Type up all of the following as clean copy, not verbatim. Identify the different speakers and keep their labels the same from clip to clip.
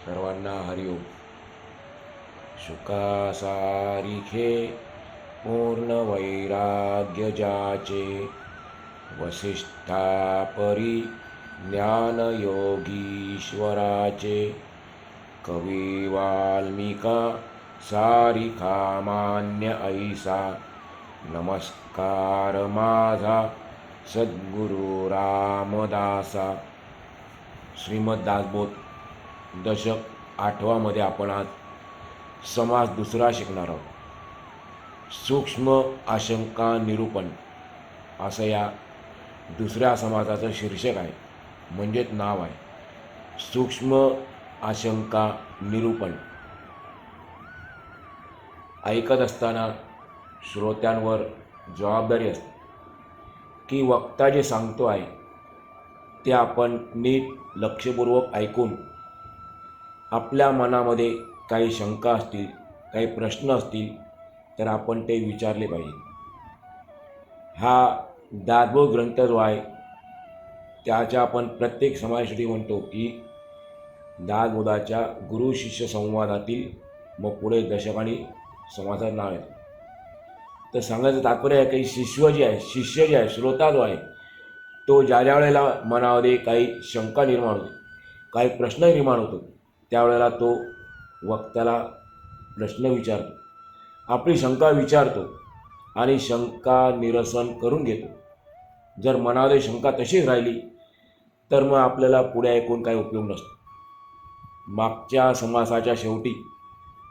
Speaker 1: सर्वांना हरिओम. शुकासारिखे पूर्ण वैराग्य जाचे, वसिष्ठापरी ज्ञान योगीश्वराचे. कवी वाल्मिका सारिखा मान्य ऐसा, नमस्कार माझा सद्गुरु रामदासा. श्रीमद दासबोध दशक 8मध्ये आपण आज समास दुसरा शिकणार आहोत. सूक्ष्म आशंका निरूपण असं या दुसऱ्या समासाचं शीर्षक आहे, म्हणजेच नाव आहे. सूक्ष्म आशंका निरूपण. ऐकत असताना श्रोत्यांवर जबाबदारी असते की वक्ता जे सांगतो आहे ते आपण नीट लक्षपूर्वक ऐकून आपल्या मनामध्ये काही शंका असतील, काही प्रश्न असतील तर आपण ते विचारले पाहिजे. हा दासबोध ग्रंथ जो आहे त्याच्या आपण प्रत्येक समाजासाठी म्हणतो की दासबोधाच्या गुरु शिष्य संवादातील मग पुढे दशक आणि समाजाचं नाव येतं. तर सांगायचं तात्पर्य आहे की शिष्य जे आहे श्रोता जो आहे तो ज्या वेळेला मनामध्ये काही शंका निर्माण होते, काही प्रश्न निर्माण होतो, त्यावेळेला तो वक्त्याला प्रश्न विचारतो, आपली शंका विचारतो आणि शंका निरसन करून घेतो. जर मनामध्ये शंका तशीच राहिली तर मग आपल्याला पुढे ऐकून काही उपयोग नसतो. मागच्या समासाच्या शेवटी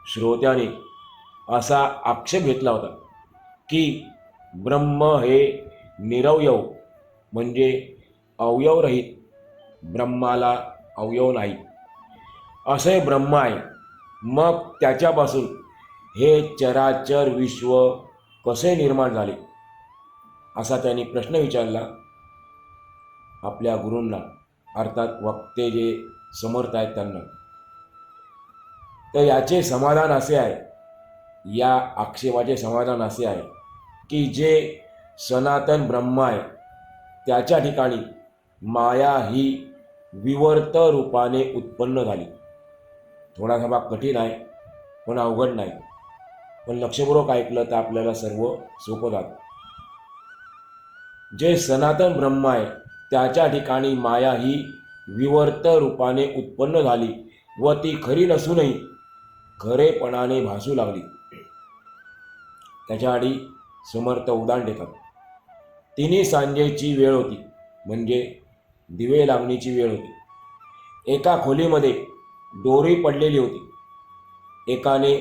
Speaker 1: श्रोत्याने असा आक्षेप घेतला होता की ब्रह्म हे निरवयव म्हणजे अवयवरहित, ब्रह्माला अवयव नाही असे ब्रह्म आहे. मग त्याच्यापासून हे चराचर विश्व कसे निर्माण झाले असा त्यांनी प्रश्न विचारला आपल्या गुरूंना, अर्थात वक्ते जे समर्थ आहेत त्यांना. तर याचे समाधान असे आहे, या आक्षेपाचे समाधान असे आहे की जे सनातन ब्रह्म आहे त्याच्या ठिकाणी माया ही विवर्त रूपाने उत्पन्न झाली. थोडासा भाग कठीण आहे पण अवघड नाही, पण लक्षपूर्वक ऐकलं तर आपल्याला सर्व सोपं जातं. जे सनातन ब्रह्म आहे त्याच्या ठिकाणी माया ही विवर्त रूपाने उत्पन्न झाली व ती खरी नसूनही खरेपणाने भासू लागली. त्याच्या आधी समर्थ उदाहरण देतात. तिन्ही सांजेची वेळ होती, म्हणजे दिवे लागणीची वेळ होती. एका खोलीमध्ये दोरी पडलेली होती. एकाने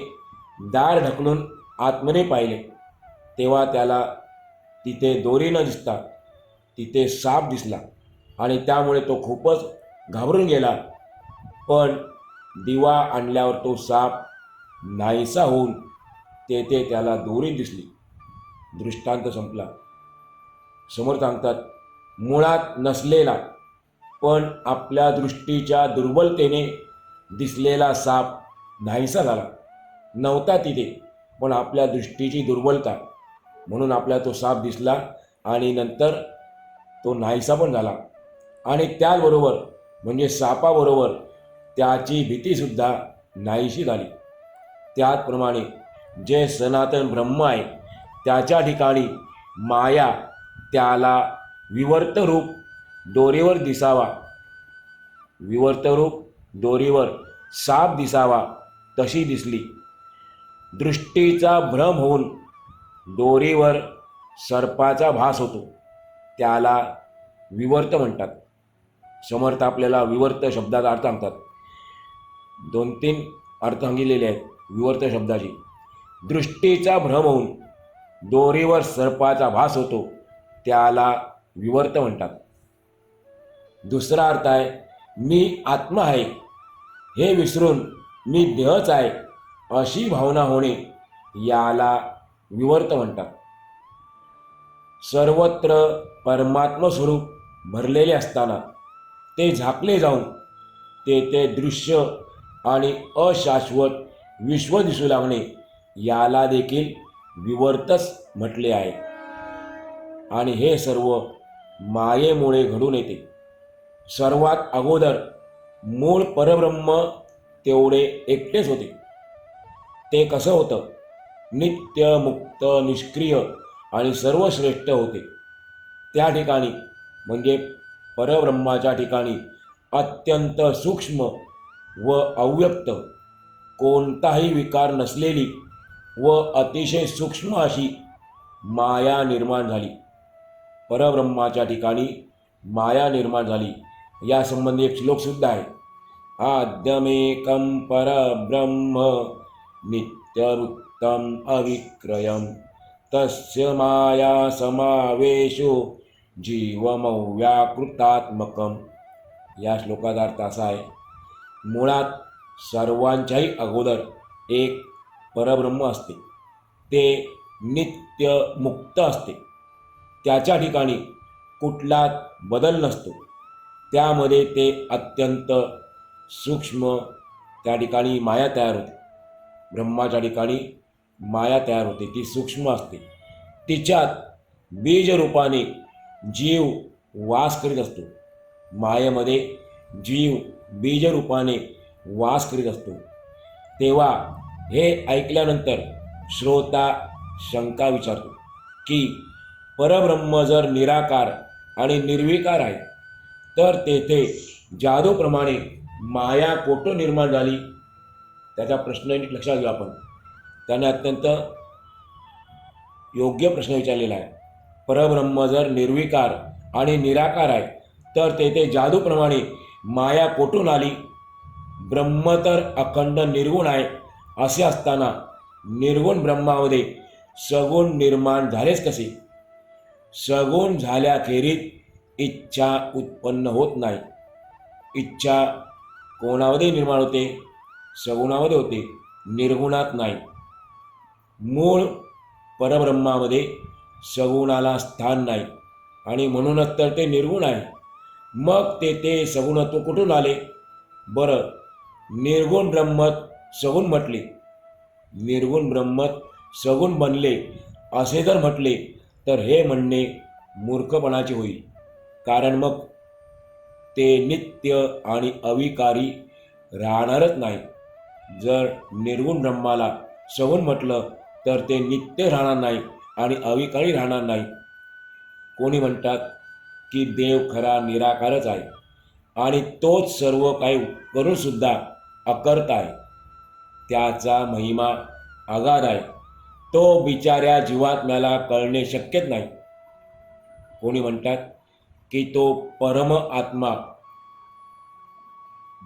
Speaker 1: दार ढकलून आतमध्ये पाहिले तेव्हा त्याला तिथे दोरी न दिसता तिथे साप दिसला आणि त्यामुळे तो खूपच घाबरून गेला. पण दिवा आणल्यावर तो साप नाहीसा होऊन तेथे त्याला दोरी दिसली. दृष्टांत संपला. समोर सांगतात, मुळात नसलेला पण आपल्या दृष्टीच्या दुर्बलतेने दिसलेला साप नाहीसा झाला. नव्हता तिथे पण आपल्या दृष्टीची दुर्बलता म्हणून आपल्याला तो साप दिसला आणि नंतर तो नाहीसा पण झाला. आणि त्याचबरोबर म्हणजे सापाबरोबर त्याची भीतीसुद्धा नाहीशी झाली. त्याचप्रमाणे जे सनातन ब्रह्म आहे त्याच्या ठिकाणी माया त्याला विवर्त रूप दोरीवर दिसावा, विवर्त रूप दोरीवर साप दिसावा तशी दिसली. दृष्टीचा भ्रम होऊन दोरीवर सर्पाचा भास होतो, त्याला विवर्त म्हणतात. समर्थ आपल्याला विवर्त शब्दाचा अर्थ सांगतात. 2-3 अर्थ सांगितलेले आहेत विवर्त शब्दाची. दृष्टीचा भ्रम होऊन दोरीवर सर्पाचा भास होतो त्याला विवर्त म्हणतात. दुसरा अर्थ आहे, मी आत्मा आहे हे विसरून मी देहच आहे अशी भावना होणे याला विवर्त म्हणतात. सर्वत्र परमात्म स्वरूप भरलेले असताना ते झाकले जाऊन ते दृश्य आणि अशाश्वत विश्व दिसू लागणे याला देखील विवर्तच म्हटले आहे. आणि हे सर्व मायेमुळे घडून येते. सर्वात अगोदर मूळ परब्रह्म तेवढे एकटेच होते. ते कसं होतं? नित्य, मुक्त, निष्क्रिय आणि सर्वश्रेष्ठ होते. त्या ठिकाणी म्हणजे परब्रह्माच्या ठिकाणी अत्यंत सूक्ष्म व अव्यक्त, कोणताही विकार नसलेली व अतिशय सूक्ष्म अशी माया निर्माण झाली. परब्रह्माच्या ठिकाणी माया निर्माण झाली. यासंबंधी एक श्लोकसुद्धा आहे. आद्यमेकं परब्रह्म नित्यरुत्तम अविक्रयम तस्य माया समावेशो जीवमव्याकृतात्मकम. या श्लोकाचा अर्थ असा आहे, मुळात सर्वांच्याही अगोदर एक परब्रह्म असते. ते नित्य मुक्त असते. त्याच्या ठिकाणी कुठलाच बदल नसतो. त्यामध्ये ते अत्यंत सूक्ष्म, त्या ठिकाणी माया तयार होते. ब्रह्माच्या ठिकाणी माया तयार होते, ती सूक्ष्म असते. तिच्यात बीजरूपाने जीव वास करीत असतो. मायेमध्ये जीव बीजरूपाने वास करीत असतो. तेव्हा हे ऐकल्यानंतर श्रोता शंका विचारतो की परब्रह्म जर निराकार आणि निर्विकार आहे, तर तेथे जादूप्रमाणे माया कोठून निर्माण झाली? त्याचा प्रश्न लक्षात घेऊ आपण. त्याने अत्यंत योग्य प्रश्न विचारलेला आहे. परब्रह्म जर निर्विकार आणि निराकार आहे, तर तेथे जादूप्रमाणे माया कोठून आली? ब्रह्म तर अखंड निर्गुण आहे. असे असताना निर्गुण ब्रह्मामध्ये सगुण निर्माण झालेच कसे? सगुण झाल्याखेरीज इच्छा उत्पन्न होत नाही. इच्छा कोणामध्ये निर्माण होते? सगुणामध्ये होते, निर्गुणात नाही. मूळ परब्रह्मामध्ये सगुणाला स्थान नाही आणि म्हणूनच तर ते निर्गुण आहे. मग ते सगुणत्व कुठून आले? बरं, निर्गुण ब्रह्मत सगुण म्हटले, निर्गुण ब्रह्मत सगुण बनले असे जर म्हटले, तर हे म्हणणे मूर्खपणाचे होईल. कारण मग ते नित्य आणि अविकारी राहणारच नाही. जर निर्गुण ब्रह्माला सगुण म्हटलं, तर ते नित्य राहणार नाही आणि अविकारी राहणार नाही. कोणी म्हणतात की देव खरा निराकारच आहे आणि तोच सर्व काही करूनसुद्धा अकर्ता आहे. त्याचा महिमा अगाध आहे. तो बिचाऱ्या जीवात्म्याला कळणे शक्यच नाही. कोणी म्हणतात की तो परम आत्मा,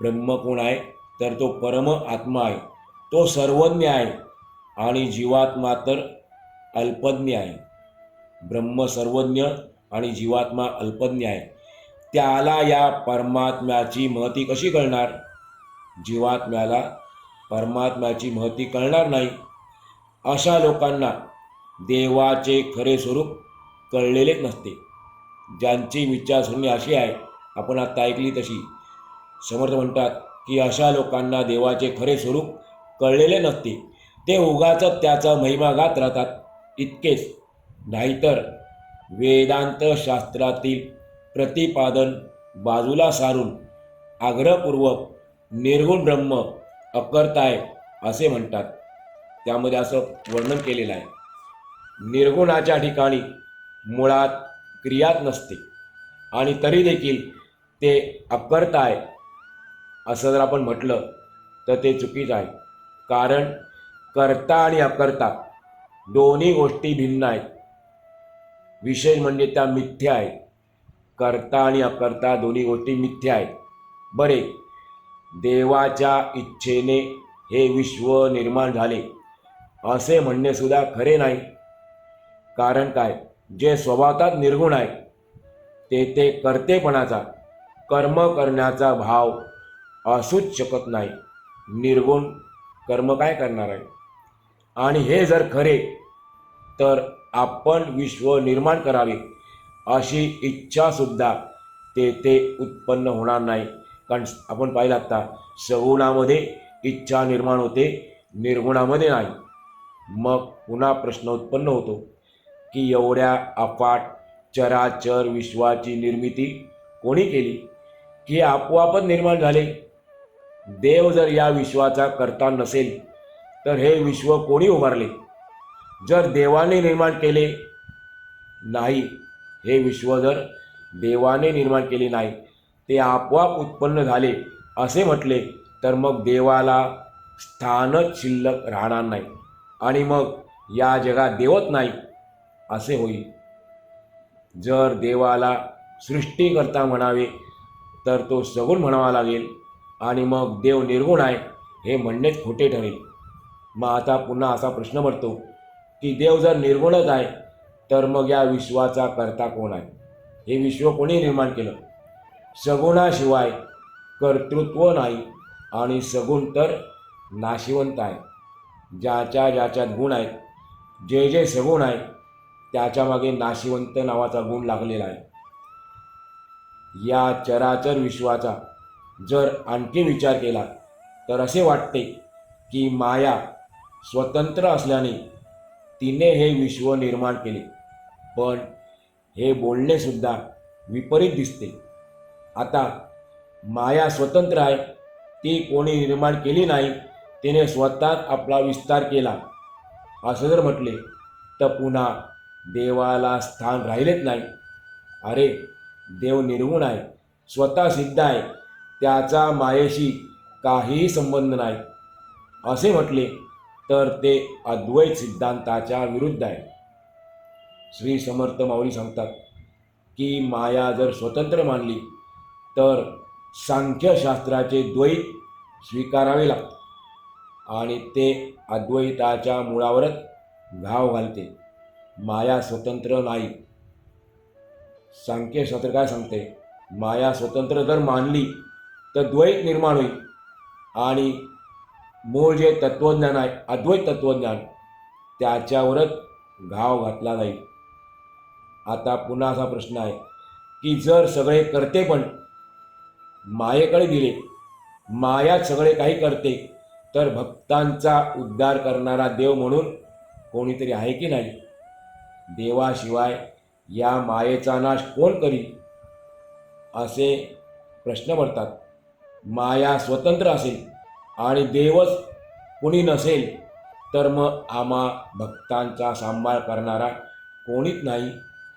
Speaker 1: ब्रह्म कोण आहे? तर तो परम आत्मा आहे. तो सर्वज्ञ आहे आणि जीवात्मा तर अल्पज्ञ आहे. ब्रह्म सर्वज्ञ आणि जीवात्मा अल्पज्ञ आहे. त्याला या परमात्म्याची महती कशी कळणार? जीवात्म्याला परमात्म्याची महती कळणार नाही. अशा लोकांना देवाचे खरे स्वरूप कळलेलेच नसते. ज्यांची विचारसरणी अशी आहे, आपण आता ऐकली तशी, समर्थ म्हणतात की अशा लोकांना देवाचे खरे स्वरूप कळलेले नसते. ते उगाच त्याचा महिमा गात राहतात, इतकेच. नाहीतर वेदांत शास्त्रातील प्रतिपादन बाजूला सारून आग्रहपूर्वक निर्गुण ब्रह्म अकर्ता आहे असे म्हणतात. त्यामध्ये असं वर्णन केलेलं आहे, निर्गुणाच्या ठिकाणी मुळात क्रियाच नसते आणि तरी देखील ते अकर्ता आहे असं जर आपण म्हटलं तर ते चुकीचं आहे. कारण कर्ता आणि अकर्ता दोन्ही गोष्टी भिन्न आहेत. विशेष म्हणजे त्या मिथ्या आहेत. कर्ता आणि अकर्ता दोन्ही गोष्टी मिथ्या आहेत. बरे, देवाच्या इच्छेने हे विश्व निर्माण झाले असे म्हणणे सुद्धा खरे नाही. कारण काय? जे स्वभावतः निर्गुण आहे ते कर्तेपणाचा, कर्म करण्याचा भाव असूच शकत नाही. निर्गुण कर्म काय करणार आहे? आणि हे जर खरे, तर आपण विश्व निर्माण करावे अशी इच्छासुद्धा ते उत्पन्न होणार नाही. कारण आपण पाहिलं आता, सगुणामध्ये इच्छा निर्माण होते, निर्गुणामध्ये नाही. मग पुन्हा प्रश्न उत्पन्न होतो की एवढ्या अफाट चराचर विश्वाची निर्मिती कोणी केली? की आपोआपच निर्माण झाले? देव जर या विश्वाचा कर्ता नसेल तर हे विश्व कोणी उभारले? जर देवाने निर्माण केले नाही, हे विश्व जर देवाने निर्माण केले नाही, ते आपोआप उत्पन्न झाले असे म्हटले तर मग देवाला स्थानच शिल्लक राहणार नाही आणि मग या जगात देवच नाही असे होईल. जर देवाला सृष्टीकर्ता म्हणावे तर तो सगुण म्हणावा लागेल आणि मग देव निर्गुण आहे हे म्हणणेच खोटे ठरेल. मग आता पुन्हा असा प्रश्न पडतो की देव जर निर्गुणच आहे तर मग या विश्वाचा कर्ता कोण आहे? हे विश्व कोणी निर्माण केलं? सगुणाशिवाय कर्तृत्व नाही आणि सगुण तर नाशिवंत आहे. ज्याच्या ज्याच्यात गुण आहेत, जे जे सगुण आहे त्याच्यामागे नाशिवंत नावाचा गुण लागलेला आहे. या चराचर विश्वाचा जर आणखी विचार केला तर असे वाटते की माया स्वतंत्र असल्याने तिने हे विश्व निर्माण केले. पण हे बोलणेसुद्धा विपरीत दिसते. आता माया स्वतंत्र आहे, ती कोणी निर्माण केली नाही, तिने स्वतःच आपला विस्तार केला असं जर म्हटले तर पुन्हा देवाला स्थान राहिलेच नाही. अरे, देव निर्गुण आहे, स्वतः सिद्ध आहे, त्याचा मायेशी काहीही संबंध नाही असे म्हटले तर ते अद्वैत सिद्धांताच्या विरुद्ध आहे. श्री समर्थ माऊली सांगतात की माया जर स्वतंत्र मानली तर सांख्यशास्त्राचे द्वैत स्वीकारावे लागते आणि ते अद्वैताच्या मुळावरच घाव घालते. माया स्वतंत्र नाही. सांख्यशास्त्र काय सांगते? माया स्वतंत्र जर मानली तर द्वैत निर्माण होईल आणि मूळ जे तत्त्वज्ञान आहे, अद्वैत तत्त्वज्ञान, त्याच्यावरच घाव घातला जाईल. आता पुन्हा असा प्रश्न आहे की जर सगळे करते पण मायेकडे दिले, मायाच सगळे काही करते, तर भक्तांचा उद्धार करणारा देव म्हणून कोणीतरी आहे की नाही? देवाशिवाय या मायेचा नाश कोण करी? असे प्रश्न पडतात. माया स्वतंत्र असेल आणि देवच कोणी नसेल तर मग आम्हा भक्तांचा सांभाळ करणारा कोणीच नाही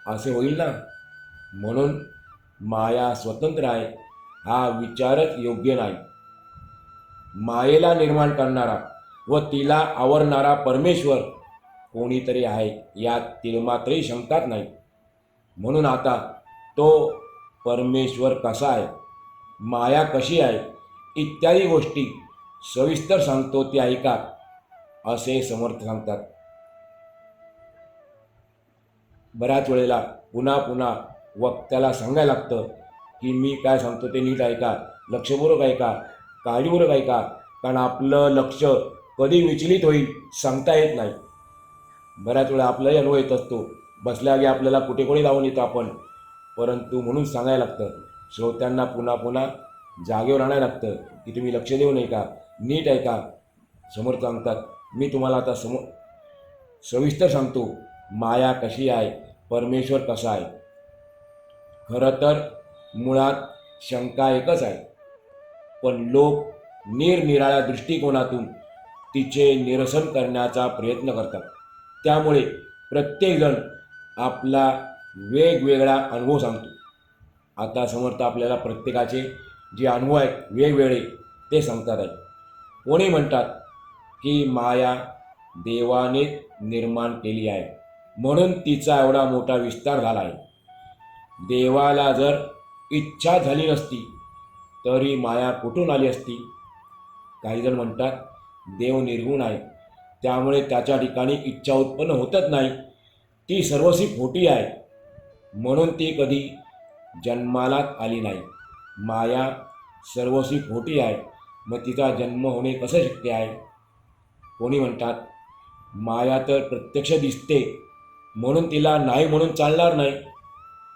Speaker 1: असे होईल ना. म्हणून माया स्वतंत्र आहे हा विचारच योग्य नाही. मायेला निर्माण करणारा व तिला आवरणारा परमेश्वर कोणीतरी आहे यात तिळमात्रही शंकाच नाही. म्हणून आता तो परमेश्वर कसा आहे, माया कशी आहे इत्यादी गोष्टी सविस्तर सांगतो, ते ऐका असे समर्थ सांगतात. बऱ्याच वेळेला पुन्हा पुन्हा वक्त्याला सांगायला लागतं की मी काय सांगतो ते नीट ऐका, लक्षपूर्वक ऐका, काळजीपूर्वक ऐका, कारण आपलं लक्ष कधी विचलित होईल सांगता येत नाही. बऱ्याच वेळा आपलाही अनुभव येत असतो, बसल्याआधी आपल्याला कुठे कुठे जाऊन येतो आपण, परंतु म्हणून सांगायला लागतं, श्रोत्यांना पुन्हा पुन्हा जागेवर आणायला लागतं की तुम्ही लक्ष देऊ नये का, नीट ऐका. समोर सांगतात, मी तुम्हाला आता सविस्तर सांगतो माया कशी आहे, परमेश्वर कसा आहे. खरं तर मुळात शंका एकच आहे, पण लोक निरनिराळ्या दृष्टिकोनातून तिचे निरसन करण्याचा प्रयत्न करतात. त्यामुळे प्रत्येकजण आपला वेगवेगळा अनुभव सांगतो. आता समर्थ आपल्याला प्रत्येकाचे जे अनुभव आहेत वेगवेगळे ते सांगतात आहे. कोणी म्हणतात की माया देवाने निर्माण केली आहे म्हणून तिचा एवढा मोठा विस्तार झाला आहे. देवाला जर इच्छा झाली नसती तरी माया कुठून आली असती? काही जण म्हणतात देव निर्गुण आहे त्यामुळे त्याच्या ठिकाणी इच्छा उत्पन्न होतच नाही, ती सर्वस्वी खोटी आहे म्हणून ती कधी जन्मालाच आली नाही. माया सर्वस्वी खोटी आहे, मग तिचा जन्म होणे कसं शक्य आहे? कोणी म्हणतात माया तर प्रत्यक्ष दिसते म्हणून तिला नाही म्हणून चालणार नाही.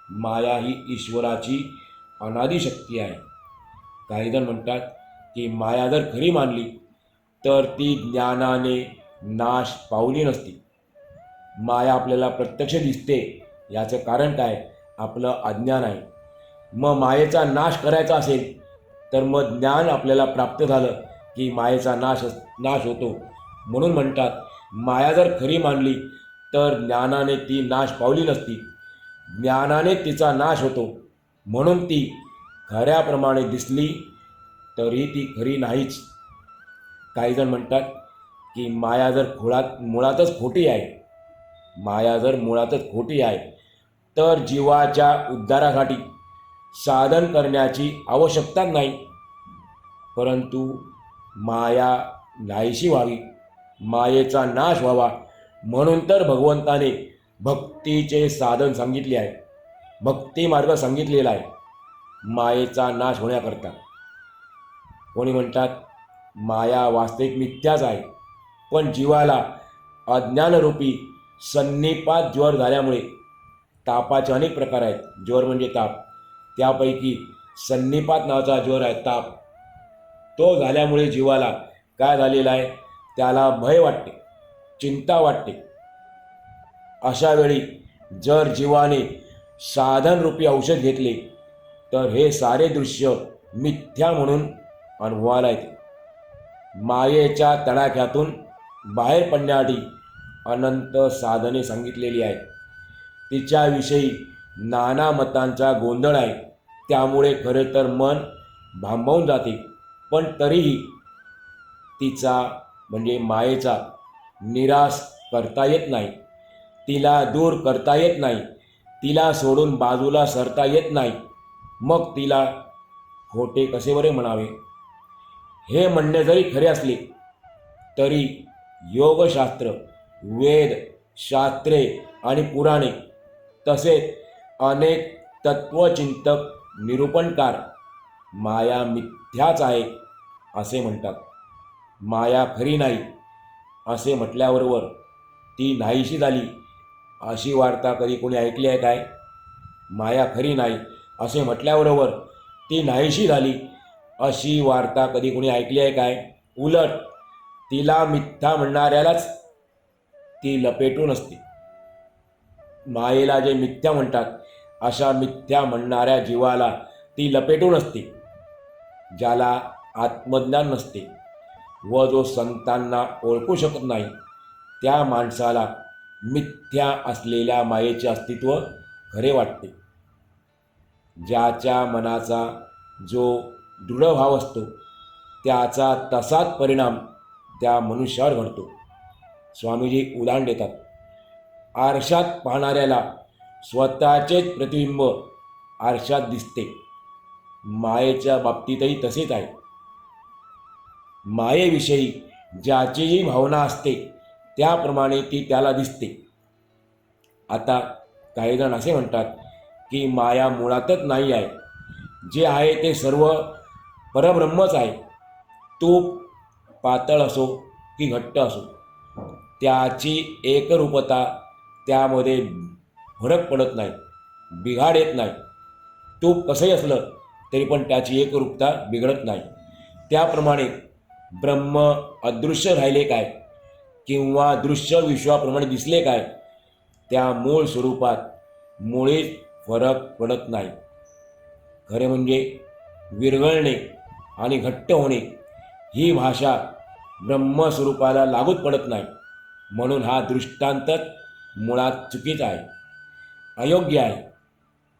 Speaker 1: माया ही ईश्वराची अनादी शक्ती आहे. काही जण म्हणतात की माया जर खरी मानली तर ती ज्ञानाने नाश पावली नसती. माया आपल्याला प्रत्यक्ष दिसते याचं कारण काय? आपलं अज्ञान आहे. मग मायेचा नाश करायचा असेल तर मग ज्ञान आपल्याला प्राप्त झालं की मायेचा नाश होतो. म्हणून म्हणतात, माया जर खरी मानली तर ज्ञानाने ती नाश पावली नसती. ज्ञानाने तिचा नाश होतो, म्हणून ती खऱ्याप्रमाणे दिसली तरी ती खरी नाहीच. काहीजण म्हणतात की माया जर मुळातच खोटी आहे, माया जर मुळातच खोटी आहे तर जीवाच्या उद्धारासाठी साधन करण्याची आवश्यकता नाही. परंतु माया नाहीशी व्हावी, मायेचा नाश व्हावा, म्हणून तर भगवंताने भक्तीचे साधन सांगितले आहे, भक्ती मार्ग सांगितलेला आहे मायेचा नाश होण्याकरता. कोणी म्हणतात माया वास्तविक मिथ्याच आहे, पण जीवाला अज्ञानरूपी संनिपात ज्वर झाल्यामुळे, तापाचे अनेक प्रकार आहेत, ज्वर म्हणजे ताप, त्यापैकी संनिपात नावाचा ज्वर आहे ताप, तो झाल्यामुळे जीवाला काय झालेला आहे, त्याला भय वाटते, चिंता वाटते. अशा वेळी जर जीवाने साधनरूपी औषध घेतले तर हे सारे दृश्य मिथ्या म्हणून अनुभवाला येते. मायेच्या तडाख्यातून बाहेर पडण्यासाठी अनंत साधने सांगितलेली आहेत. तिच्याविषयी नाना मतांचा गोंधळ आहे, त्यामुळे खरे तर मन भांबावून जाते. पण तरीही तिचा म्हणजे मायेचा निराश करता येत नाही, तिला दूर करता येत नाही, तिला सोडून बाजूला सरता येत नाही. मग तिला खोटे कसे बरे म्हणावे? हे म्हणणे जरी खरे असले तरी योगशास्त्र, वेद, शास्त्रे आणि पुराणे तसेच अनेक तत्वचिंतक, निरूपणकार माया मिथ्याच आहे असे म्हणतात. माया खरी नाही असे म्हटल्याबरोबर ती नाहीशी झाली अशी वार्ता कधी कोणी ऐकली आहे काय? माया खरी नाही असे म्हटल्याबरोबर ती नाहीशी झाली अशी वार्ता कधी कोणी ऐकली आहे काय? उलट तिला मिथ्या म्हणणाऱ्यालाच ती लपेटून असते. मायेला जे मिथ्या म्हणतात अशा मिथ्या म्हणणाऱ्या जीवाला ती लपेटून असते. ज्याला आत्मज्ञान नसते व जो संतांना ओळखू शकत नाही त्या माणसाला मिथ्या असलेल्या मायेचे अस्तित्व खरे वाटते. ज्याच्या मनाचा जो दृढ भाव असतो त्याचा तसाच परिणाम त्या मनुष्यावर घडतो. स्वामीजी उदाहरण देतात, आरशात पाहणाऱ्याला स्वतःचेच प्रतिबिंब आरशात दिसते. मायेच्या बाबतीतही तसेच आहे. मायेविषयी ज्याचीही भावना असते त्याप्रमाणे ती त्याला दिसते. आता काही जण असे म्हणतात की माया मुळातच नाही आहे, जे आहे ते सर्व परब्रह्मच आहे. तूप पातळ असो की घट्ट असो, त्याची एकरूपता, त्यामध्ये फरक पडत नाही, बिघाड येत नाही. तूप कसंही असलं तरी पण त्याची एकरूपता बिघडत नाही. त्याप्रमाणे ब्रह्म अदृश्य राहिले काय किंवा दृश्य विश्वाप्रमाणे दिसले काय, त्या मूळ स्वरूपात मुळीच फरक पडत नाही. खरे म्हणजे विरघळणे आणि घट्ट होणे ही भाषा ब्रह्मस्वरूपाला लागूच पडत नाही. म्हणून हा दृष्टांतच मुळात चुकीचा आहे, अयोग्य आहे.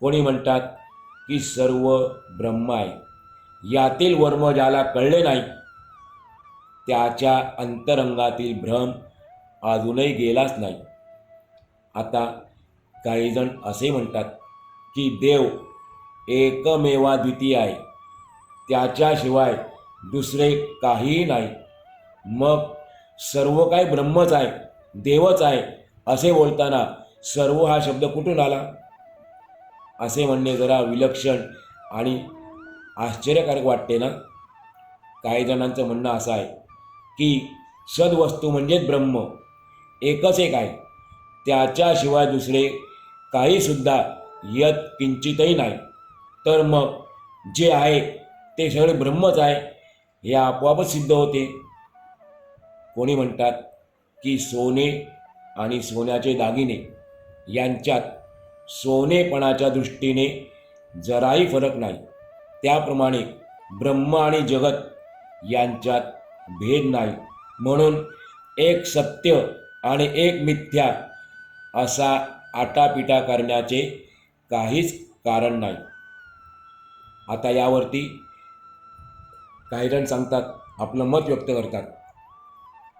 Speaker 1: कोणी म्हणतात की सर्व ब्रह्म आहे. यातील वर्म ज्याला कळले नाही त्याच्या अंतरंगातील भ्रम अजूनही गेलाच नाही. आता काहीजण असे म्हणतात की देव एकमेवाद्वितीय आहे, त्याच्याशिवाय दुसरे काहीही नाही. मग सर्व काही ब्रह्मच आहे, देवच आहे असे बोलताना सर्व हा शब्द कुठून आला? असे म्हणणे जरा विलक्षण आणि आश्चर्यकारक वाटते ना. काही जणांचं म्हणणं असं आहे की सद्वस्तू म्हणजेच ब्रह्म, एकच एक आहे, त्याच्याशिवाय दुसरे काहीसुद्धा यत किंचितही नाही. तर मग जे आहे ते सगळे ब्रह्मच आहे हे आपोआपच सिद्ध होते. कोणी म्हणतात की सोने आणि सोन्याचे दागिने यांच्यात सोनेपणाच्या दृष्टीने जराही फरक नाही. त्याप्रमाणे ब्रह्म आणि जगत यांच्यात भेद नाही, म्हणून एक सत्य आणि एक मिथ्या असा आटापिटा करण्याचे काहीच कारण नाही. आता यावरती काही जण सांगतात, आपलं मत व्यक्त करतात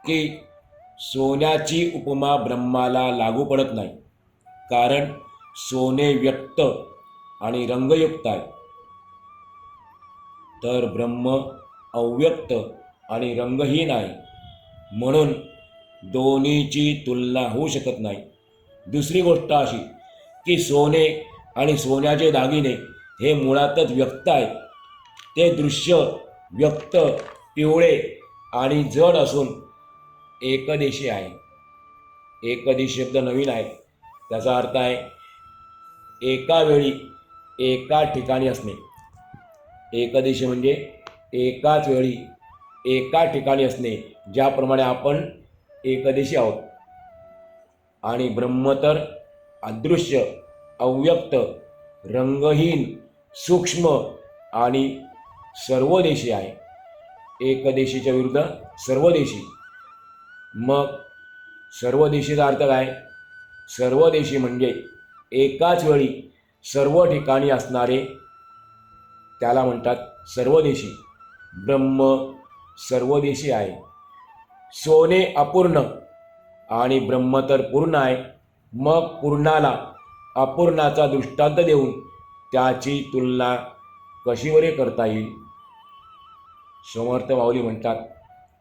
Speaker 1: की सोन्याची उपमा ब्रह्माला लागू पडत नाही, कारण सोने व्यक्त आणि रंगयुक्त आहे, तर ब्रह्म अव्यक्त आणि रंगहीन आहे, म्हणून दोन्हीची तुलना होऊ शकत नाही. दुसरी गोष्ट अशी की सोने आणि सोन्याचे दागिने हे मुळातच व्यक्त आहेत. ते दृश्य व्यक्त, पिवळे आणि जड असून एकदेशी आहे. एकदेशी शब्द नवीन आहे. त्याचा अर्थ आहे एका वेळी एका ठिकाणी असणे. एकदेशी म्हणजे एकाच वेळी एका ठिकाणी असणे, ज्याप्रमाणे आपण एकदेशी आहोत. आणि ब्रह्म तर अदृश्य, अव्यक्त, रंगहीन, सूक्ष्म आणि सर्वदेशी आहे. एकदेशीच्या विरुद्ध सर्वदेशी. मग सर्वदेशीचा अर्थ काय? सर्वदेशी म्हणजे एकाच वेळी सर्व ठिकाणी असणारे, त्याला म्हणतात सर्वदेशी. ब्रह्म सर्वदेशी आहे. सोने अपूर्ण आणि ब्रह्म तर पूर्ण आहे. मग पूर्णाला अपूर्णाचा दृष्टांत देऊन त्याची तुलना कशी बरे करता येईल? समर्थ माऊली म्हणतात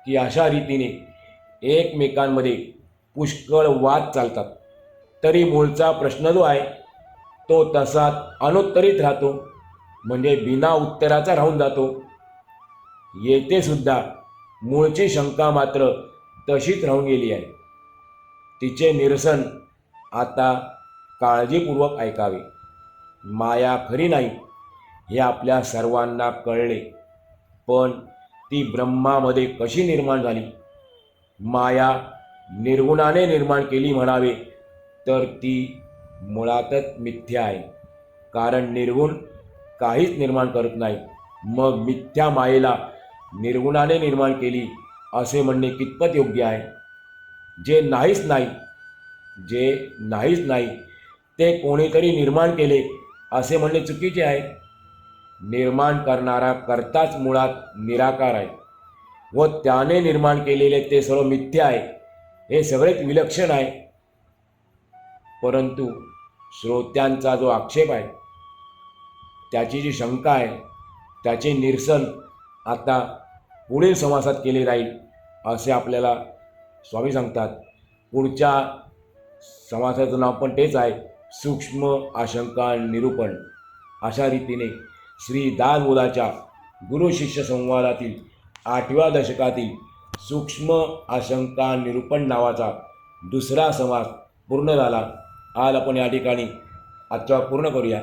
Speaker 1: की अशा रीतीने एकमेकांमध्ये पुष्कळ वाद चालतात, तरी मूळचा प्रश्न जो आहे तो तसाच अनुत्तरित राहतो, म्हणजे बिना उत्तराचा राहून जातो. येथे सुद्धा मूळची शंका मात्र तशीच राहून गेली आहे. तिचे निरसन आता काळजीपूर्वक ऐकावे. माया खरी नाही हे आपल्या सर्वांना कळले, पण ती ब्रह्मामध्ये कशी निर्माण झाली? माया निर्गुणाने निर्माण केली म्हणावे तर ती मुळातच मिथ्या आहे, कारण निर्गुण काहीच निर्माण करत नाही. मग मिथ्या मायेला निर्गुणाने निर्माण केली असे म्हणणे कितपत योग्य आहे? जे नाहीच नाही ते कोणीतरी निर्माण केले असे म्हणणे चुकीचे आहे. निर्माण करणारा कर्ताच मुळात निराकार आहे व त्याने निर्माण केलेले ते सर्व मिथ्या आहे. हे सगळेच विलक्षण आहे. परंतु श्रोत्यांचा जो आक्षेप आहे, त्याची जी शंका आहे, त्याचे निरसन आता पुढील समासात केले जाईल असे आपल्याला स्वामी सांगतात. पुढच्या समासाचं नाव पण तेच आहे, सूक्ष्म आशंका निरूपण. अशा रीतीने श्री दासबोधाच्या गुरुशिष्य संवादातील 8व्या दशकातील सूक्ष्म आशंका निरूपण नावाचा दुसरा समास पूर्ण झाला. आज आपण या ठिकाणी आजचा पूर्ण करूया.